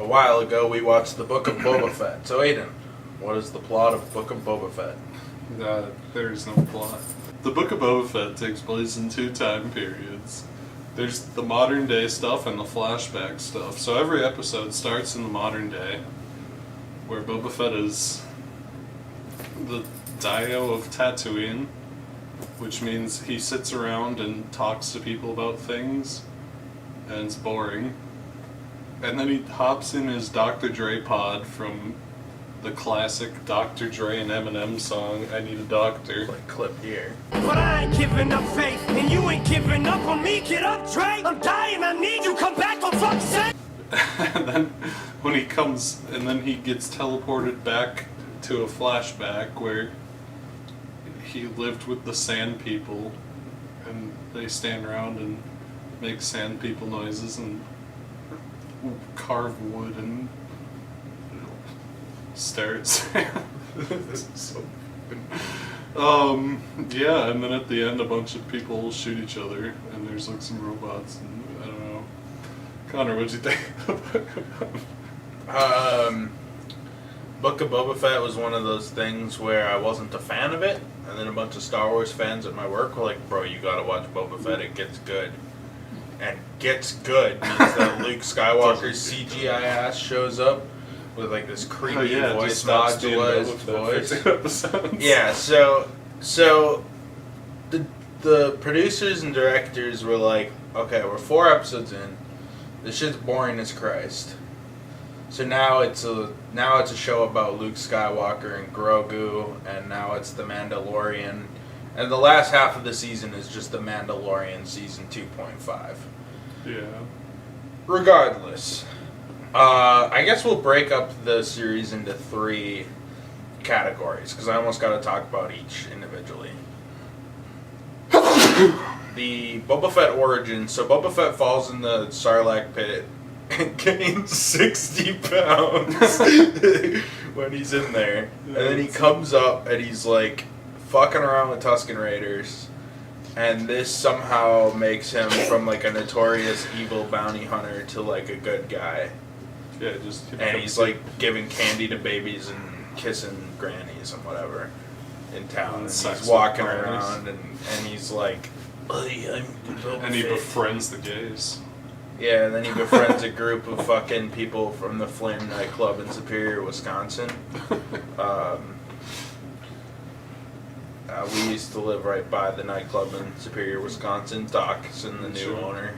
A while ago, we watched the Book of Boba Fett. So, Aiden, what is the plot of Book of Boba Fett? There is no plot. The Book of Boba Fett takes place in 2 time periods. There's the modern day stuff and the flashback stuff. So every episode starts in the modern day, where Boba Fett is the Dio of Tatooine, which means he sits around and talks to people about things, and it's boring. And then he hops in his Dr. Dre pod from the classic Dr. Dre and Eminem song, I Need a Doctor. Like clip here. But I ain't giving up faith, and you ain't giving up on me. Get up, Dre. I'm dying, I need you. Come back, for fuck's sake. And then when he comes, and then he gets teleported back to a flashback where he lived with the sand people, and they stand around and make sand people noises and carve wood and stare at sand. So yeah, and then at the end a bunch of people shoot each other and there's like some robots and I don't know. Connor, what'd you think? Book of Boba Fett was one of those things where I wasn't a fan of it, and then a bunch of Star Wars fans at my work were like, bro, you gotta watch Boba Fett, it gets good. And gets good means that Luke Skywalker's CGI ass shows up with like this creepy voice modulated voice. Yeah, so the producers and directors were like, okay, we're 4 episodes in, this shit's boring as Christ. So now it's a show about Luke Skywalker and Grogu, and now it's The Mandalorian. And the last half of the season is just The Mandalorian season 2.5. Yeah. Regardless, I guess we'll break up the series into 3 categories, because I almost got to talk about each individually. The Boba Fett origin. So Boba Fett falls in the Sarlacc pit and gains 60 pounds when he's in there. And then he comes up and he's like fucking around with Tusken Raiders. And this somehow makes him from like a notorious evil bounty hunter to like a good guy. Yeah, and he's like giving candy to babies and kissing grannies and whatever in town. And he's walking around and he's like, and he befriends the gays. Yeah, and then he befriends a group of fucking people from the Flynn nightclub in Superior, Wisconsin. We used to live right by the nightclub in Superior, Wisconsin. Doc's and the new owner.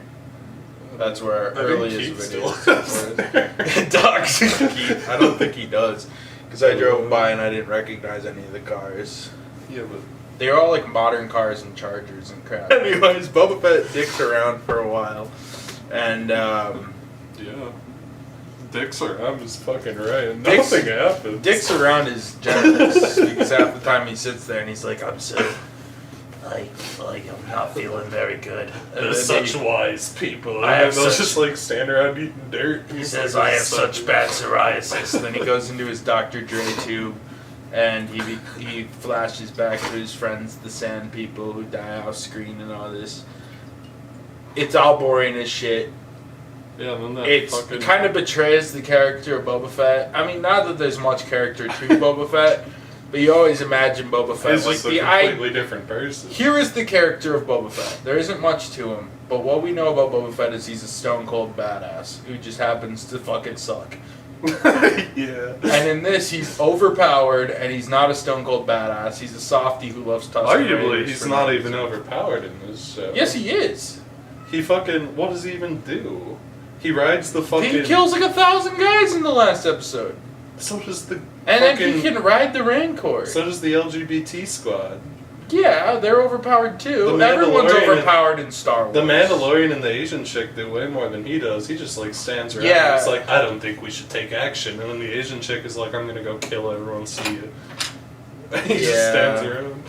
That's where our earliest videos. Doc's Keith. I don't think he does, because I drove by and I didn't recognize any of the cars. Yeah, but they were all like modern cars and Chargers and crap. Anyways, Boba Fett dicked around for a while, and yeah. Dicks around is fucking right, and nothing happens. Dicks around is generous, because half the time he sits there and he's like, I'm so, I'm not feeling very good. They're such wise people. I have they'll just like stand around eating dirt. He says, I have such bad psoriasis. And then he goes into his Dr. Dre tube, and he flashes back to his friends, the sand people who die off screen and all this. It's all boring as shit. Yeah, and then it kind of betrays the character of Boba Fett. I mean, not that there's much character to Boba Fett, but you always imagine Boba Fett like the completely different person. Here is the character of Boba Fett. There isn't much to him, but what we know about Boba Fett is he's a stone cold badass who just happens to fucking suck. Yeah. And in this, he's overpowered, and he's not a stone cold badass. He's a softie who loves Tusken Arguably, Raiders he's not even overpowered in this show. Yes, he is. He fucking, what does he even do? He rides the fucking... He kills like 1,000 guys in the last episode. So does the And then he can ride the Rancor. So does the LGBT squad. Yeah, they're overpowered too. Everyone's overpowered in Star Wars. The Mandalorian and the Asian chick do way more than he does. He just like stands around and it's like, I don't think we should take action. And then the Asian chick is like, I'm gonna go kill everyone, see you. And he just stands around.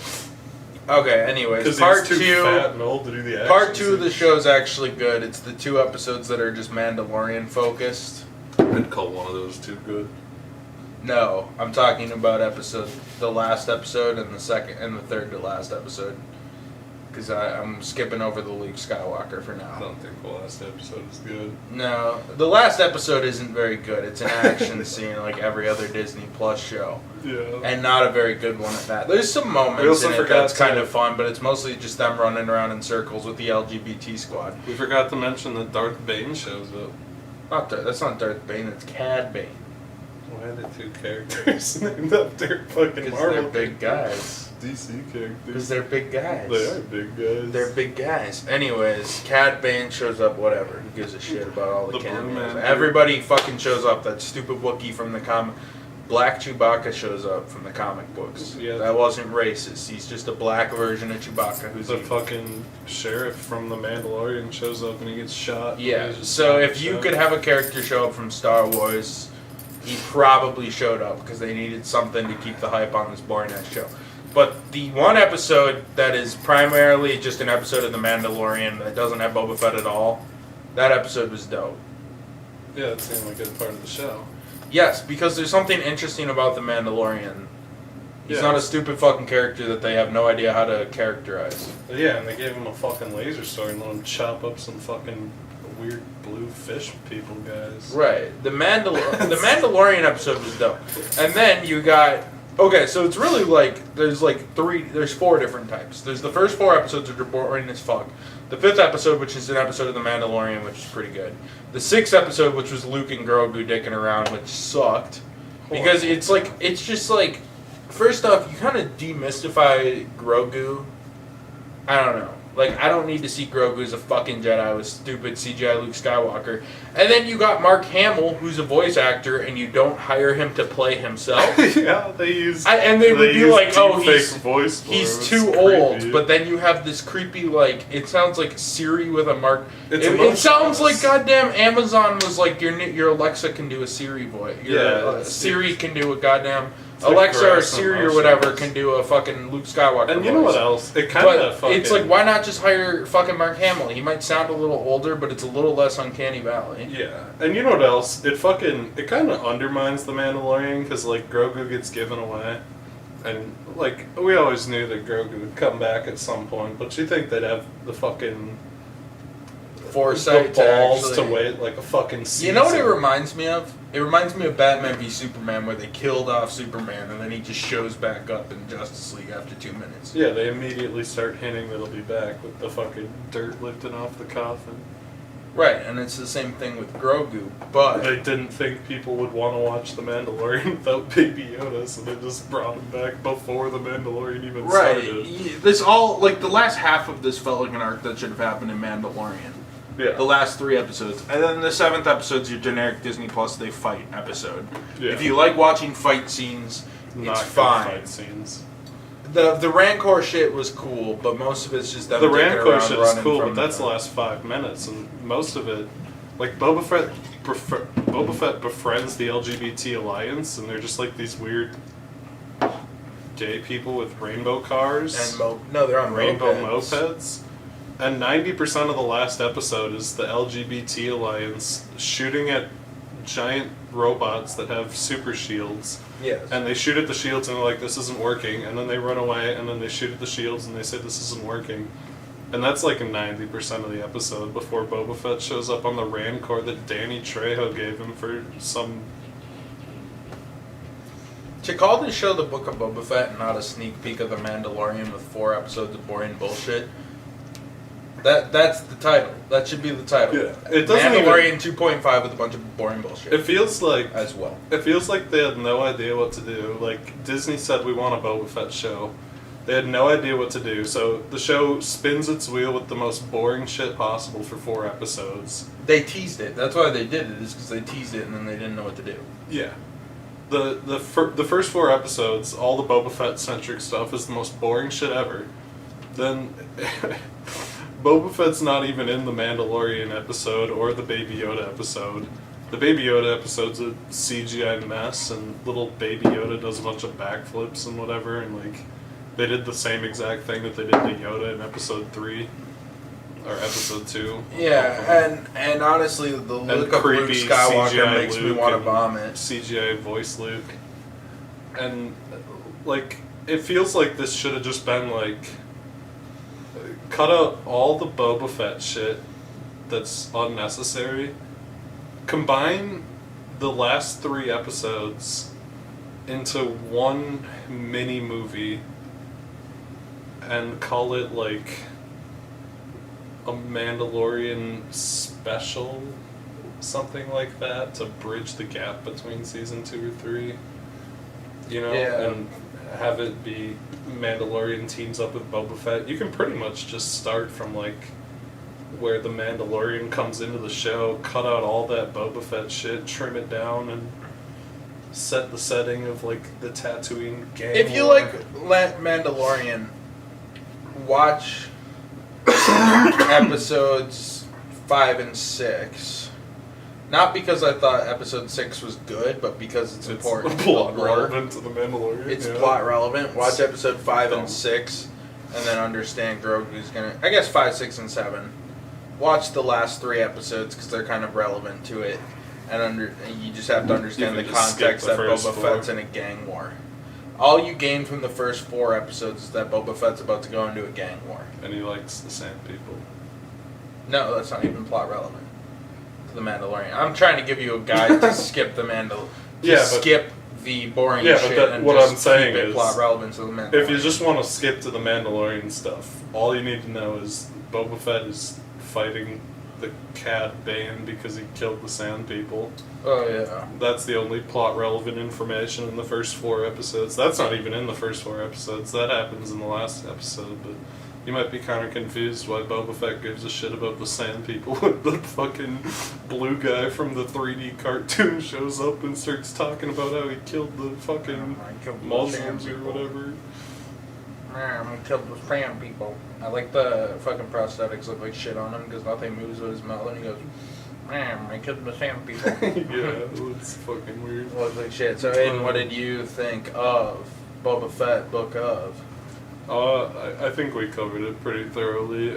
Okay, anyways, part 2 fat and old to do the Part 2 of the show is actually good. It's the 2 episodes that are just Mandalorian focused. I'd call one of those 2 good. No, I'm talking about the last episode and the second and the third to last episode. because I'm skipping over the Luke Skywalker for I now. don't think the last episode is good. No, the last episode isn't very good. It's an action scene like every other Disney Plus show. Yeah. And not a very good one at that. There's some moments in it that's kind of fun, but it's mostly just them running around in circles with the LGBT squad. We forgot to mention that Darth Bane shows up. That's not Darth Bane, it's Cad Bane. Why are there two characters named after fucking Because Marvel they're big guys. DC characters. Because they're big guys. They are big guys. They're big guys. Anyways, Cad Bane shows up, whatever. Who gives a shit about all the The Blue cameos? Man. Everybody fucking shows up. That stupid Wookiee from the comic. Black Chewbacca shows up from the comic books. Yeah. That wasn't racist. He's just a black version of Chewbacca who's The evil. fucking sheriff from The Mandalorian shows up and he gets shot. Yeah, He's just so not if you shot. could have a character show up from Star Wars, he probably showed up because they needed something to keep the hype on this boring-ass show. But the one episode that is primarily just an episode of The Mandalorian that doesn't have Boba Fett at all, that episode was dope. Yeah, it's the only good part of the show. Yes, because there's something interesting about The Mandalorian. He's Yeah. not a stupid fucking character that they have no idea how to characterize. Yeah, and they gave him a fucking laser sword and let him chop up some fucking weird blue fish people guys. Right. The Mandalorian episode was dope. And then you got... Okay, so it's really like... There's 4 different types. There's the first 4 episodes which are boring as fuck. The 5th episode, which is an episode of The Mandalorian, which is pretty good. The 6th episode, which was Luke and Grogu dicking around, which sucked. Because it's just like... First off, you kind of demystify Grogu. I don't know. Like, I don't need to see Grogu as a fucking Jedi with stupid CGI Luke Skywalker. And then you got Mark Hamill, who's a voice actor, and you don't hire him to play himself. Yeah, they use. And they would be like, oh, fake voice for him. he's It's too creepy. old. But then you have this creepy, like, it sounds like Siri with a Mark. It sounds like goddamn Amazon was like, your Alexa can do a Siri voice. Siri can do a goddamn. Alexa or Siri or whatever can do a fucking Luke Skywalker And you know voice. what else? It kind of fucking... It's like, why not just hire fucking Mark Hamill? He might sound a little older, but it's a little less uncanny valley. Yeah, and you know what else? It kind of undermines The Mandalorian, because, like, Grogu gets given away. And, like, we always knew that Grogu would come back at some point, but you think they'd have the fucking... Foresight the balls to to wait like a fucking season. You know what it reminds me of? It reminds me of Batman v Superman, where they killed off Superman and then he just shows back up in Justice League after 2 minutes. Yeah, they immediately start hinting that he'll be back with the fucking dirt lifting off the coffin. Right, and it's the same thing with Grogu, but... They didn't think people would want to watch The Mandalorian without Baby Yoda, so they just brought him back before The Mandalorian even started. This all, like, the last half of this felt like an arc that should have happened in Mandalorian. Yeah. The last 3 episodes. And then the 7th episode's your generic Disney Plus they fight episode. Yeah. If you like watching fight scenes, Not it's good fine. fight scenes. The Rancor shit was cool, but most of it's just them The dicking Rancor around shit is running cool, from but that's the the last 5 minutes, and most of it, like Boba Fett befriends the LGBT alliance, and they're just like these weird gay people with rainbow cars And no, they're on rainbow mopeds. mopeds. And 90% of the last episode is the LGBT alliance shooting at giant robots that have super shields. Yes. And they shoot at the shields and they're like, this isn't working. And then they run away and then they shoot at the shields and they say, this isn't working. And that's like 90% of the episode before Boba Fett shows up on the Rancor that Danny Trejo gave him for some... To call this show The Book of Boba Fett and not a sneak peek of The Mandalorian with 4 episodes of boring bullshit, that's the title. That should be the title. Yeah, it doesn't Mandalorian 2.5 with a bunch of boring bullshit. It feels like... as well. It feels like they had no idea what to do. Like, Disney said we want a Boba Fett show. They had no idea what to do, so the show spins its wheel with the most boring shit possible for 4 episodes. They teased it. That's why they did it, is because they teased it and then they didn't know what to do. Yeah. The first 4 episodes, all the Boba Fett-centric stuff is the most boring shit ever. Then... Boba Fett's not even in the Mandalorian episode or the Baby Yoda episode. The Baby Yoda episode's a CGI mess, and little Baby Yoda does a bunch of backflips and whatever, and like they did the same exact thing that they did to Yoda in episode 3 or episode 2. Yeah, and honestly, the look of Luke creepy Skywalker CGI makes me Luke want to and vomit. CGI voice Luke, and like it feels like this should have just been like cut out all the Boba Fett shit that's unnecessary. Combine the last 3 episodes into one mini movie and call it like a Mandalorian special, something like that, to bridge the gap between season 2 or 3. You know, and have it be Mandalorian teams up with Boba Fett. You can pretty much just start from like where the Mandalorian comes into the show, cut out all that Boba Fett shit, trim it down, and set the setting of like the Tatooine gang. If you like Mandalorian, watch episodes 5 and 6. Not because I thought episode 6 was good, but because it's important. Plot relevant to the Mandalorian. It's plot relevant. Watch episode 5 and 6, and then understand Grogu's gonna. I guess 5, 6, and 7. Watch the last 3 episodes because they're kind of relevant to it, and you just have to understand the context that Boba Fett's in a gang war. All you gain from the first 4 episodes is that Boba Fett's about to go into a gang war. And he likes the Sand People. No, that's not even plot relevant to the Mandalorian. I'm trying to give you a guide to skip the skip the boring shit and what just I'm saying keep it is, plot relevant to the Mandalorian. if you just want to skip to the Mandalorian stuff, all you need to know is Boba Fett is fighting the Cad Bane because he killed the Sand People. Oh, yeah. That's the only plot relevant information in the first 4 episodes. That's not even in the first 4 episodes. That happens in the last episode, but you might be kind of confused why Boba Fett gives a shit about the Sand People when the fucking blue guy from the 3D cartoon shows up and starts talking about how he killed the fucking Muslims or whatever. I'm gonna kill the Sand People. I like the fucking prosthetics look like shit on him because nothing moves with his mouth, and he goes, I killed the Sand People. Yeah, it's fucking weird. It looks like shit. So, Aiden, what did you think of Boba Fett Book of? I think we covered it pretty thoroughly.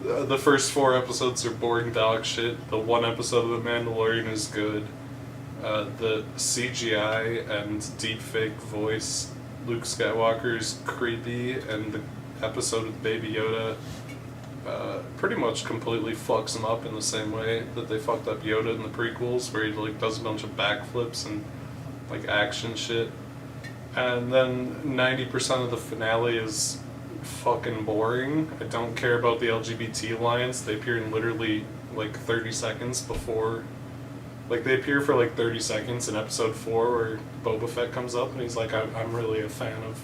The first 4 episodes are boring dog shit. The 1 episode of The Mandalorian is good. The CGI and deepfake voice Luke Skywalker is creepy, and the episode with Baby Yoda pretty much completely fucks him up in the same way that they fucked up Yoda in the prequels, where he like does a bunch of backflips and like action shit. And then 90% of the finale is fucking boring. I don't care about the LGBT alliance. They appear in literally like 30 seconds before. Like, they appear for like 30 seconds in episode 4 where Boba Fett comes up and he's like, I'm really a fan of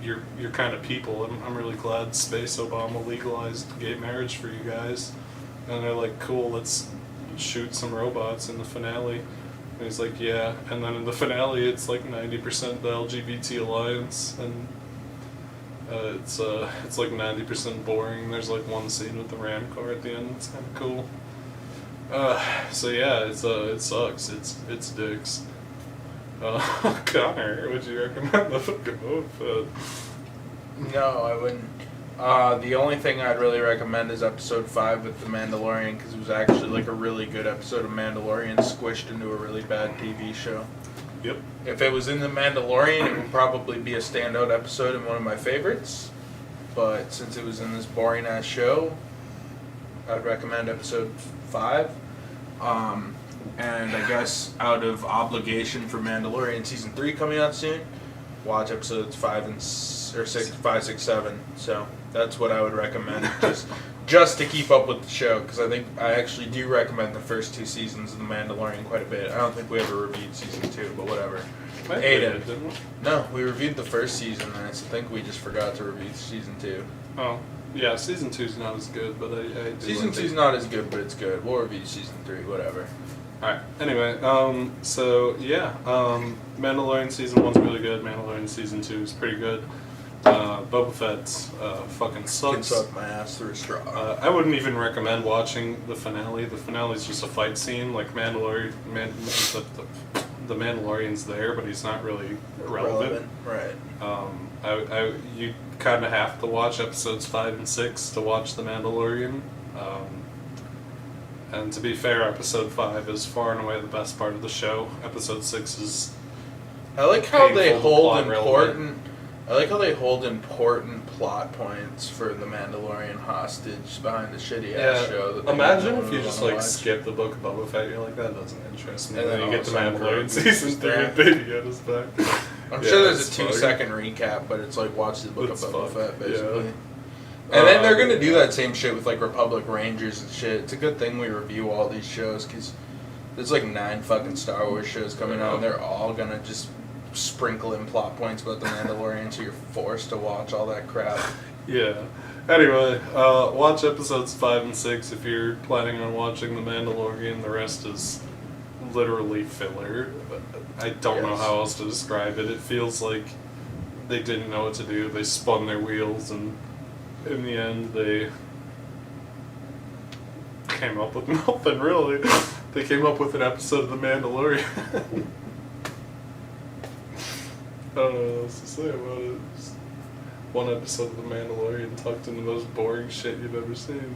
your kind of people. I'm really glad Space Obama legalized gay marriage for you guys. And they're like, cool, let's shoot some robots in the finale. And he's like, yeah. And then in the finale, it's like 90% the LGBT alliance, and it's like 90% boring. There's like one scene with the ram car at the end. It's kind of cool. So yeah, it sucks. It's dicks. Connor, would you recommend the fucking Boba Fett? No, I wouldn't. The only thing I'd really recommend is episode 5 with The Mandalorian, because it was actually like a really good episode of Mandalorian squished into a really bad TV show. Yep. If it was in The Mandalorian, it would probably be a standout episode and one of my favorites. But since it was in this boring ass show, I'd recommend episode 5. And I guess out of obligation for Mandalorian season 3 coming out soon, watch episodes 5, 6, 7. So that's what I would recommend, just to keep up with the show, because I think I actually do recommend the first 2 seasons of The Mandalorian quite a bit. I don't think we ever reviewed season 2, but whatever. Aiden, didn't we? No, we reviewed the first season, and I think we just forgot to review season 2. Oh, yeah, season 2's not as good, but I do Season 2's not as good, but it's good. We'll review season 3, whatever. Alright, anyway, so yeah, Mandalorian season 1's really good, Mandalorian season 2 is pretty good. Boba Fett fucking sucks. Can suck my ass through a straw. I wouldn't even recommend watching the finale. The finale's just a fight scene. Like, the Mandalorian's there, but he's not really relevant. Right. You kind of have to watch episodes 5 and 6 to watch The Mandalorian. And to be fair, episode 5 is far and away the best part of the show. Episode 6 is I like how they painful hold plot relevant. important plot points for the Mandalorian hostage behind the shitty Yeah. ass show. That they Imagine don't if you really just wanna like watch. skip the book of Boba Fett. You're like, that doesn't interest me. And And then then you all get of to a sudden Mandalorian Grogu's season just 3 there. and Baby Yoda's back. I'm Yeah, sure there's it's a 2 fun. second recap, but it's like watch the book It's of Boba fun. Fett basically. Yeah. And then they're gonna do that same shit with like Republic Rangers and shit. It's a good thing we review all these shows because there's like 9 fucking Star Wars shows coming out, and they're all gonna just sprinkle in plot points about the Mandalorian, so you're forced to watch all that crap. Yeah. Anyway, watch episodes 5 and 6 if you're planning on watching The Mandalorian. The rest is literally filler. I don't know Yes. how else to describe it. It feels like they didn't know what to do. They spun their wheels, and in the end, they came up with nothing, really. They came up with an episode of The Mandalorian. I don't know what else to say about it. Just one episode of The Mandalorian tucked in the most boring shit you've ever seen.